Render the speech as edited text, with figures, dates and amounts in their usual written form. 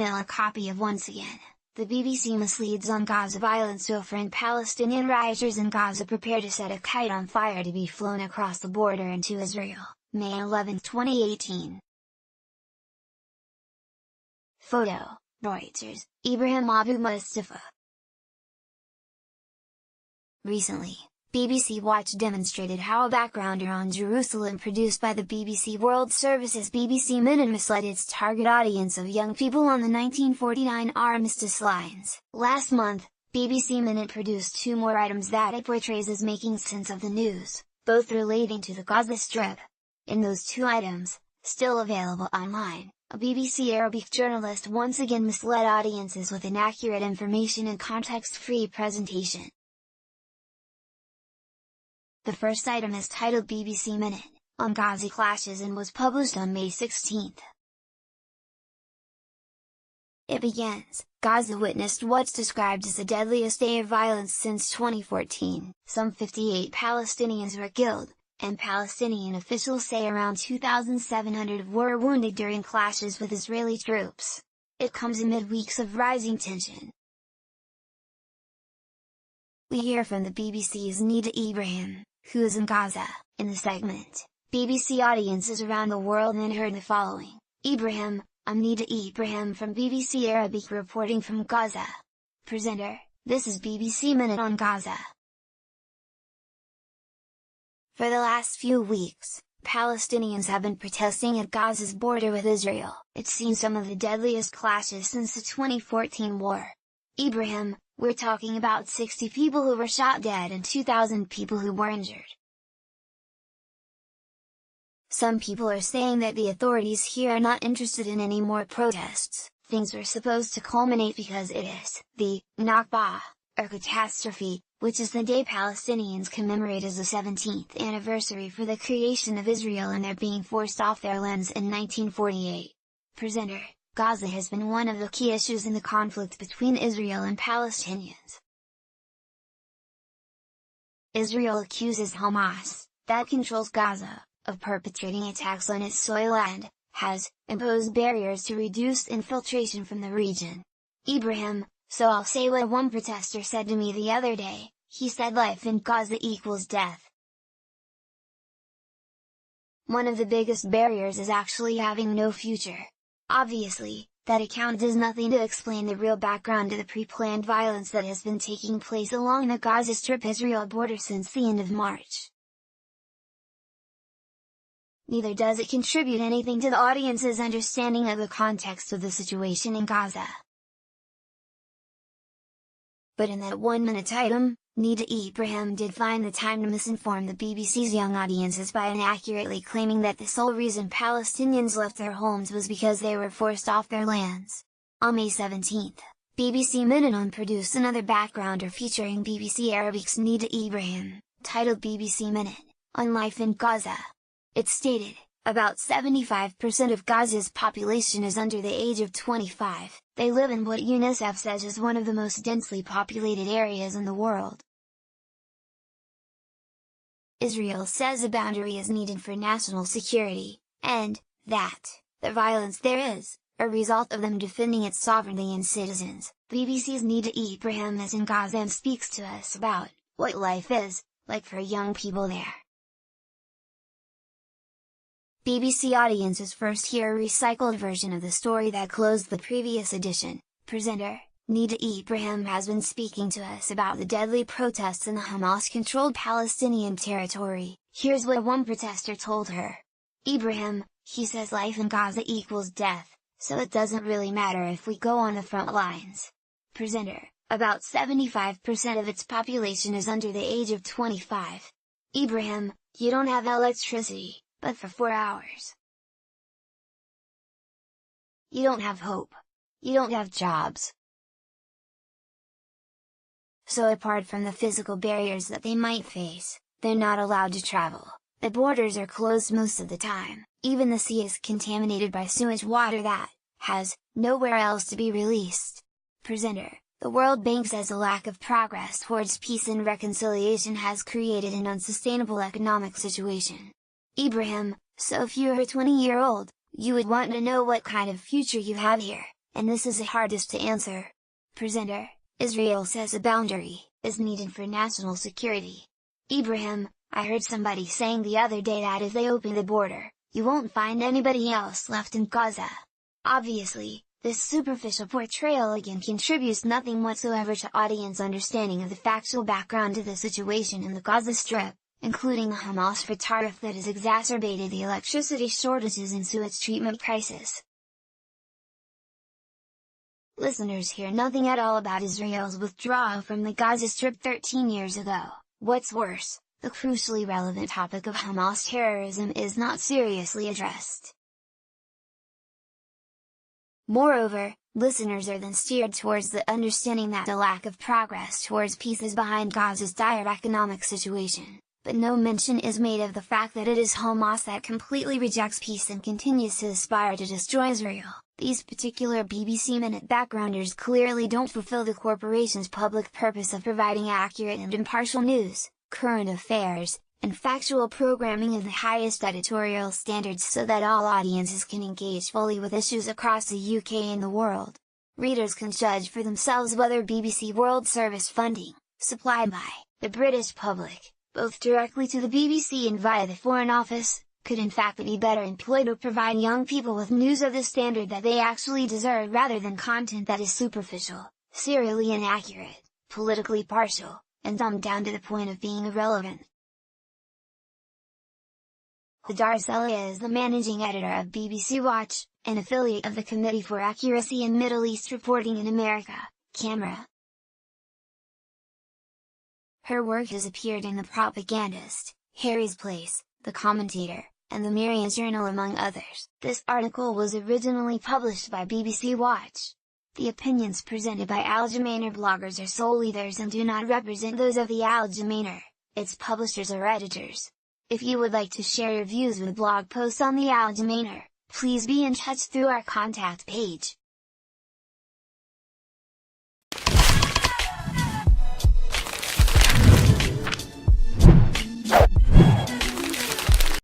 email a copy of once again. The BBC Misleads on Gaza violence over and Palestinian rioters in Gaza prepare to set a kite on fire to be flown across the border into Israel, May 11, 2018. Photo, Reuters, Ibrahim Abu Mustafa. Recently, BBC Watch demonstrated how a backgrounder on Jerusalem produced by the BBC World Service's BBC Minute misled its target audience of young people on the 1949 armistice lines. Last month, BBC Minute produced two more items that it portrays as making sense of the news, both relating to the Gaza Strip. In those two items, still available online, a BBC Arabic journalist once again misled audiences with inaccurate information and context-free presentation. The first item is titled BBC Minute, on Gaza clashes and was published on May 16. It begins, Gaza witnessed what's described as the deadliest day of violence since 2014. Some 58 Palestinians were killed, and Palestinian officials say around 2,700 were wounded during clashes with Israeli troops. It comes amid weeks of rising tension. We hear from the BBC's Nida Ibrahim, who is in Gaza. In the segment, BBC audiences around the world then heard the following: Ibrahim, I'm Nida Ibrahim from BBC Arabic reporting from Gaza. Presenter, this is BBC Minute on Gaza. For the last few weeks, Palestinians have been protesting at Gaza's border with Israel. It's seen some of the deadliest clashes since the 2014 war. Ibrahim, we're talking about 60 people who were shot dead and 2,000 people who were injured. Some people are saying that the authorities here are not interested in any more protests. Things were supposed to culminate because it is the Nakba, or catastrophe, which is the day Palestinians commemorate as the 17th anniversary for the creation of Israel and their being forced off their lands in 1948. Presenter, Gaza has been one of the key issues in the conflict between Israel and Palestinians. Israel accuses Hamas, that controls Gaza, of perpetrating attacks on its soil and has imposed barriers to reduce infiltration from the region. Ibrahim, so I'll say what one protester said to me the other day. He said life in Gaza equals death. One of the biggest barriers is actually having no future. Obviously, that account does nothing to explain the real background to the pre-planned violence that has been taking place along the Gaza Strip-Israel border since the end of March. Neither does it contribute anything to the audience's understanding of the context of the situation in Gaza. But in that one-minute item, Nida Ibrahim did find the time to misinform the BBC's young audiences by inaccurately claiming that the sole reason Palestinians left their homes was because they were forced off their lands. On May 17, BBC Minute produced another backgrounder featuring BBC Arabic's Nida Ibrahim, titled BBC Minute, on life in Gaza. It stated, about 75% of Gaza's population is under the age of 25, they live in what UNICEF says is one of the most densely populated areas in the world. Israel says a boundary is needed for national security, and that the violence there is a result of them defending its sovereignty and citizens. BBC's Nida Ibrahim is in Gaza and speaks to us about what life is like for young people there. BBC audiences first hear a recycled version of the story that closed the previous edition. Presenter, Nida Ibrahim has been speaking to us about the deadly protests in the Hamas-controlled Palestinian territory. Here's what one protester told her. Ibrahim, he says life in Gaza equals death, so it doesn't really matter if we go on the front lines. Presenter, about 75% of its population is under the age of 25. Ibrahim, you don't have electricity, but for 4 hours. You don't have hope. You don't have jobs. So apart from the physical barriers that they might face, they're not allowed to travel, the borders are closed most of the time, even the sea is contaminated by sewage water that has nowhere else to be released. Presenter, the World Bank says a lack of progress towards peace and reconciliation has created an unsustainable economic situation. Ibrahim, so if you're a 20-year-old, you would want to know what kind of future you have here. and this is the hardest to answer. Presenter: Israel says a boundary is needed for national security. Ibrahim: I heard somebody saying the other day that if they open the border, you won't find anybody else left in Gaza. Obviously, this superficial portrayal again contributes nothing whatsoever to audience understanding of the factual background to the situation in the Gaza Strip, including the Hamas rhetoric that has exacerbated the electricity shortages and sewage treatment crisis. Listeners hear nothing at all about Israel's withdrawal from the Gaza Strip 13 years ago. What's worse, the crucially relevant topic of Hamas terrorism is not seriously addressed. Moreover, listeners are then steered towards the understanding that the lack of progress towards peace is behind Gaza's dire economic situation, but no mention is made of the fact that it is Hamas that completely rejects peace and continues to aspire to destroy Israel. These particular BBC Minute backgrounders clearly don't fulfill the corporation's public purpose of providing accurate and impartial news, current affairs, and factual programming of the highest editorial standards so that all audiences can engage fully with issues across the UK and the world. Readers can judge for themselves whether BBC World Service funding, supplied by the British public, both directly to the BBC and via the Foreign Office, could in fact be better employed to provide young people with news of the standard that they actually deserve rather than content that is superficial, serially inaccurate, politically partial, and dumbed down to the point of being irrelevant. Hadar Saleh is the managing editor of BBC Watch, an affiliate of the Committee for Accuracy in Middle East Reporting in America, CAMERA. Her work has appeared in The Propagandist, Harry's Place, The Commentator, and The Mirror Journal among others. This article was originally published by BBC Watch. The opinions presented by Al Jamaner bloggers are solely theirs and do not represent those of the Al Jamaner, its publishers or editors. If you would like to share your views with blog posts on the Al Jamaner, please be in touch through our contact page.